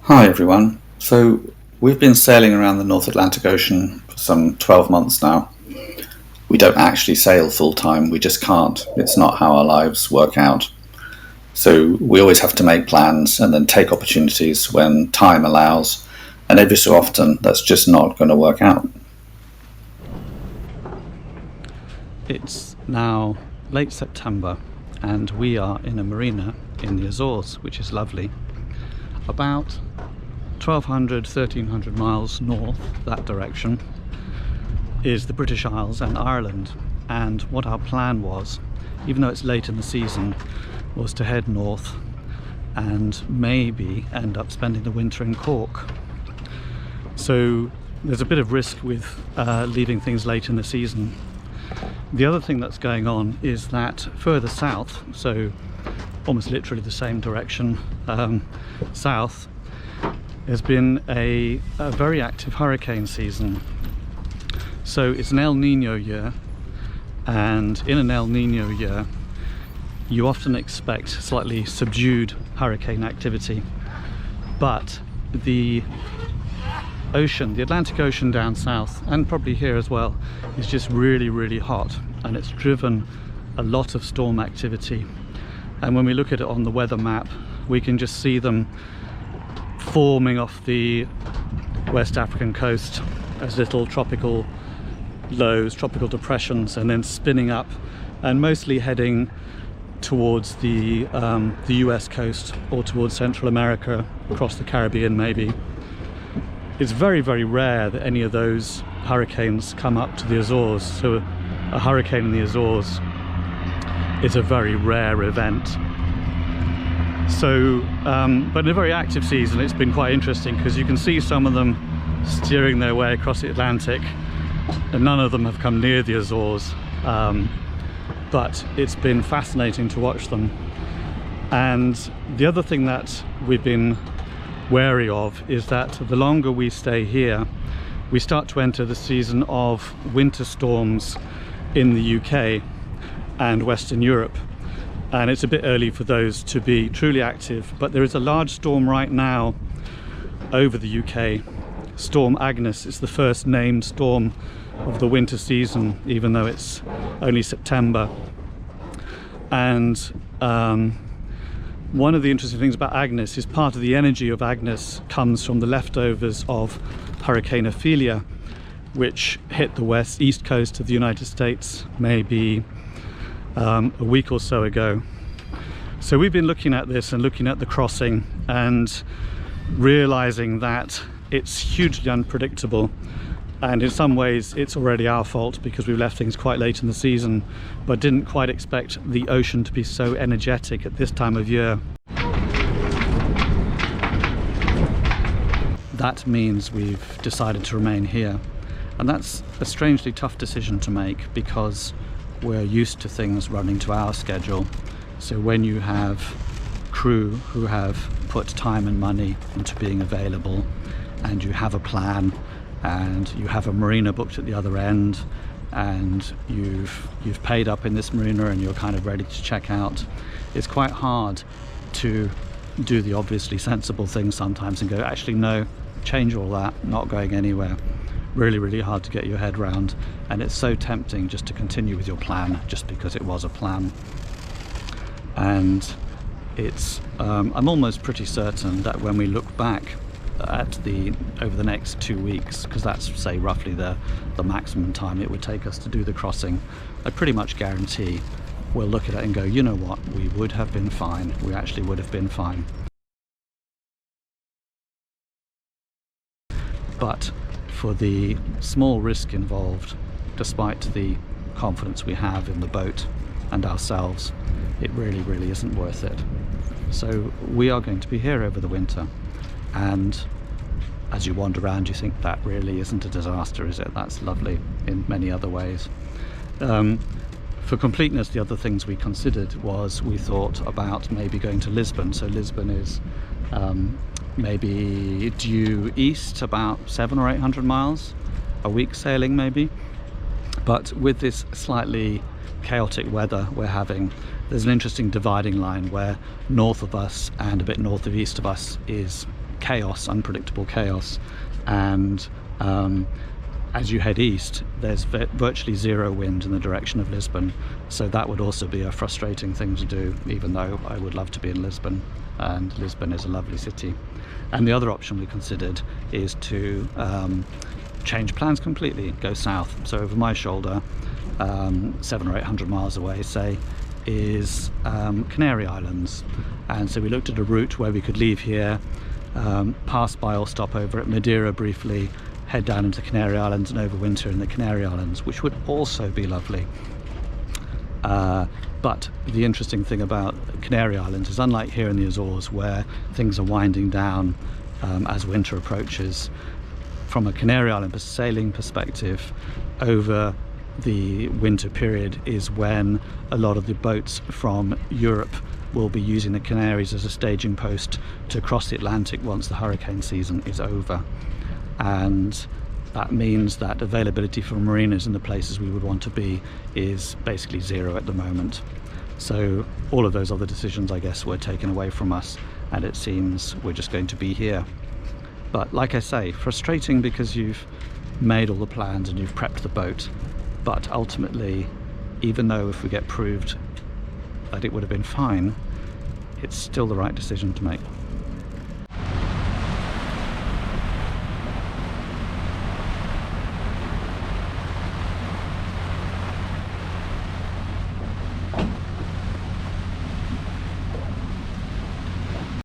Hi everyone. So we've been sailing around the North Atlantic Ocean for some 12 months now. We don't actually sail full time, we just can't. It's not how our lives work out. So we always have to make plans and then take opportunities when time allows, and every so often that's just not going to work out. It's now late September and we are in a marina in the Azores, which is lovely. About 1200, 1300 miles north that direction is the British Isles and Ireland, and what our plan was, even though it's late in the season, was to head north and maybe end up spending the winter in Cork. So there's a bit of risk with leaving things late in the season. The other thing that's going on is that further south, so almost literally the same direction south, there's been a very active hurricane season. So it's an El Nino year, and in an El Nino year you often expect slightly subdued hurricane activity, but the ocean, the Atlantic Ocean down south, and probably here as well, is just really hot, and it's driven a lot of storm activity. And when we look at it on the weather map, we can just see them forming off the West African coast as little tropical lows, tropical depressions, and then spinning up and mostly heading towards the US coast or towards Central America, across the Caribbean maybe. It's very rare that any of those hurricanes come up to the Azores, so a hurricane in the Azores is a very rare event. So, but in a very active season it's been quite interesting, because you can see some of them steering their way across the Atlantic, and none of them have come near the Azores, but it's been fascinating to watch them. And the other thing that we've been wary of is that the longer we stay here, we start to enter the season of winter storms in the UK and Western Europe, and it's a bit early for those to be truly active, but there is a large storm right now over the UK. Storm Agnes is the first named storm of the winter season, even though it's only September. And one of the interesting things about Agnes is part of the energy of Agnes comes from the leftovers of Hurricane Ophelia, which hit the east coast of the United States maybe a week or so ago. So we've been looking at this and looking at the crossing and realizing that it's hugely unpredictable, and in some ways it's already our fault because we left things quite late in the season, but didn't quite expect the ocean to be so energetic at this time of year. That means we've decided to remain here, and that's a strangely tough decision to make because we're used to things running to our schedule. So when you have crew who have put time and money into being available, and you have a plan, and you have a marina booked at the other end, and you've paid up in this marina and you're kind of ready to check out, it's quite hard to do the obviously sensible thing sometimes and go, actually no, change all that, not going anywhere. Really hard to get your head round, and it's so tempting just to continue with your plan just because it was a plan. And it's I'm almost pretty certain that when we look back at over the next 2 weeks, because that's, say, roughly the maximum time it would take us to do the crossing, I pretty much guarantee we'll look at it and go, you know what, we would have been fine, we actually would have been fine. But for the small risk involved, despite the confidence we have in the boat and ourselves, it really isn't worth it. So we are going to be here over the winter, and as you wander around you think that really isn't a disaster, is it? That's lovely in many other ways. For completeness, the other things we considered was we thought about maybe going to Lisbon. So Lisbon is maybe due east about 700 or 800 miles, a week sailing maybe. But with this slightly chaotic weather we're having, there's an interesting dividing line where north of us and a bit north of east of us is chaos, unpredictable chaos. And as you head east, there's virtually zero wind in the direction of Lisbon, so that would also be a frustrating thing to do, even though I would love to be in Lisbon, and Lisbon is a lovely city. And the other option we considered is to change plans completely, go south. So over my shoulder, 700 or 800 miles away, say, is Canary Islands. And so we looked at a route where we could leave here, pass by or stop over at Madeira briefly, head down into Canary Islands and overwinter in the Canary Islands, which would also be lovely. But the interesting thing about Canary Islands is, unlike here in the Azores where things are winding down as winter approaches, from a Canary Island sailing perspective, over the winter period is when a lot of the boats from Europe will be using the Canaries as a staging post to cross the Atlantic once the hurricane season is over. And that means that availability for marinas in the places we would want to be is basically zero at the moment. So all of those other decisions, I guess, were taken away from us, and it seems we're just going to be here. But like I say, frustrating because you've made all the plans and you've prepped the boat, but ultimately, even though if we get proved that it would have been fine, it's still the right decision to make.